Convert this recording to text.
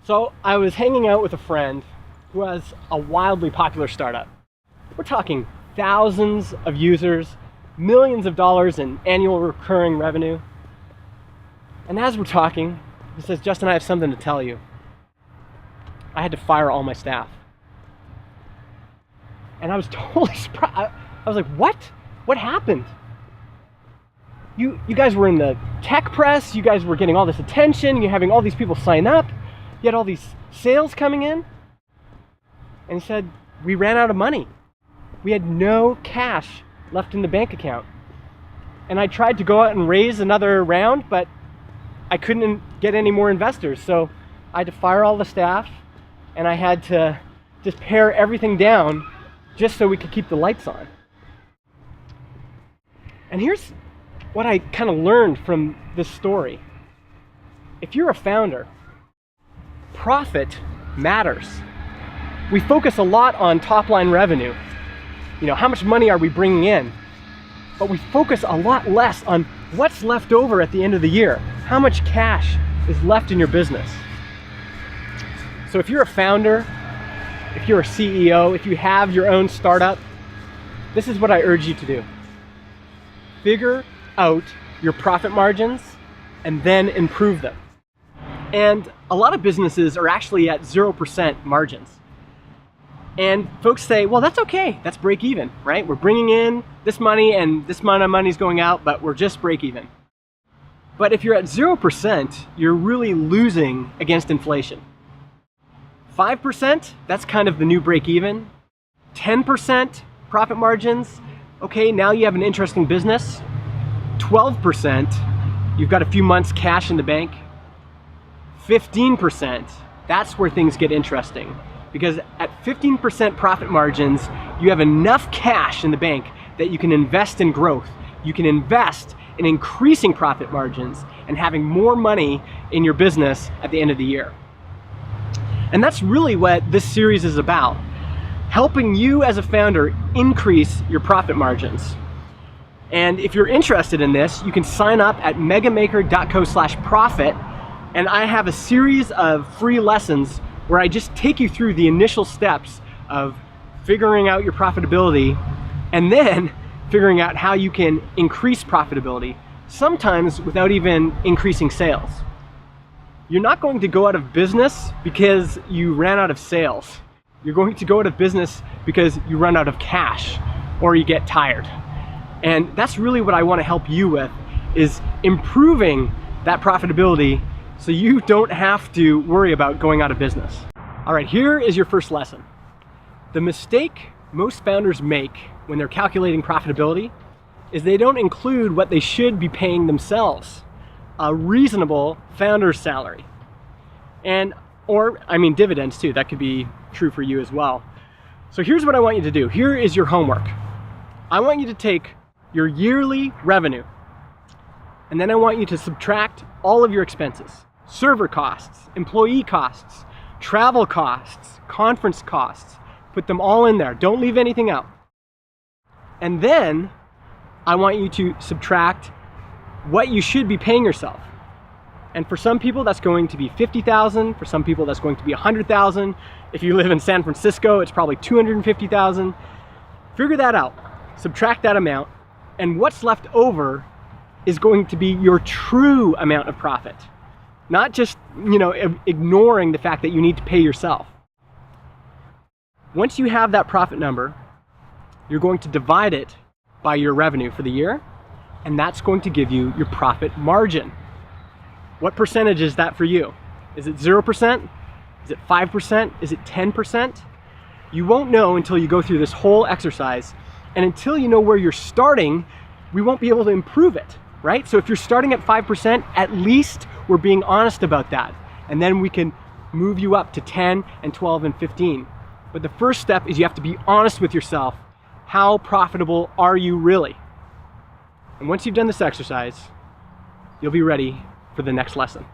So I was hanging out with a friend who has a wildly popular startup. We're talking thousands of users, millions of dollars in annual recurring revenue. And as we're talking, he says, "Justin, I have something to tell you. I had to fire all my staff." And I was totally surprised. I was like, what? What happened? You guys were in the tech press, you guys were getting all this attention, you're having all these people sign up, you had all these sales coming in. And he said, we ran out of money. We had no cash left in the bank account. And I tried to go out and raise another round, but I couldn't get any more investors. So I had to fire all the staff, and I had to just pare everything down just so we could keep the lights on. And here's what I kind of learned from this story. If you're a founder, profit matters. We focus a lot on top line revenue. You know, how much money are we bringing in? But we focus a lot less on what's left over at the end of the year. How much cash is left in your business? So if you're a founder, if you're a CEO, if you have your own startup, this is what I urge you to do. Figure out your profit margins and then improve them. And a lot of businesses are actually at 0% margins. And folks say, well, that's okay, that's break even, right? We're bringing in this money and this amount of money is going out, but we're just break even. But if you're at 0%, you're really losing against inflation. 5%, that's kind of the new break even. 10% profit margins, okay, now you have an interesting business. 12%, you've got a few months cash in the bank. 15%, that's where things get interesting. Because at 15% profit margins, you have enough cash in the bank that you can invest in growth. You can invest in increasing profit margins and having more money in your business at the end of the year. And that's really what this series is about. Helping you as a founder increase your profit margins. And if you're interested in this, you can sign up at megamaker.co/profit. And I have a series of free lessons where I just take you through the initial steps of figuring out your profitability and then figuring out how you can increase profitability, sometimes without even increasing sales. You're not going to go out of business because you ran out of sales. You're going to go out of business because you run out of cash or you get tired. And that's really what I want to help you with, is improving that profitability so you don't have to worry about going out of business. All right, here is your first lesson. The mistake most founders make when they're calculating profitability is they don't include what they should be paying themselves, a reasonable founder's salary. Or dividends too, that could be true for you as well. So here's what I want you to do. Here is your homework. I want you to take your yearly revenue, and then I want you to subtract all of your expenses. Server costs, employee costs, travel costs, conference costs. Put them all in there. Don't leave anything out. And then I want you to subtract what you should be paying yourself. And for some people, that's going to be $50,000. For some people, that's going to be $100,000. If you live in San Francisco, it's probably $250,000. Figure that out. Subtract that amount. And what's left over is going to be your true amount of profit. Not just, ignoring the fact that you need to pay yourself. Once you have that profit number, you're going to divide it by your revenue for the year, and that's going to give you your profit margin. What percentage is that for you? Is it 0%? Is it 5%? Is it 10%? You won't know until you go through this whole exercise, and until you know where you're starting, we won't be able to improve it, right? So if you're starting at 5%, at least we're being honest about that. And then we can move you up to 10 and 12 and 15. But the first step is you have to be honest with yourself. How profitable are you really? And once you've done this exercise, you'll be ready for the next lesson.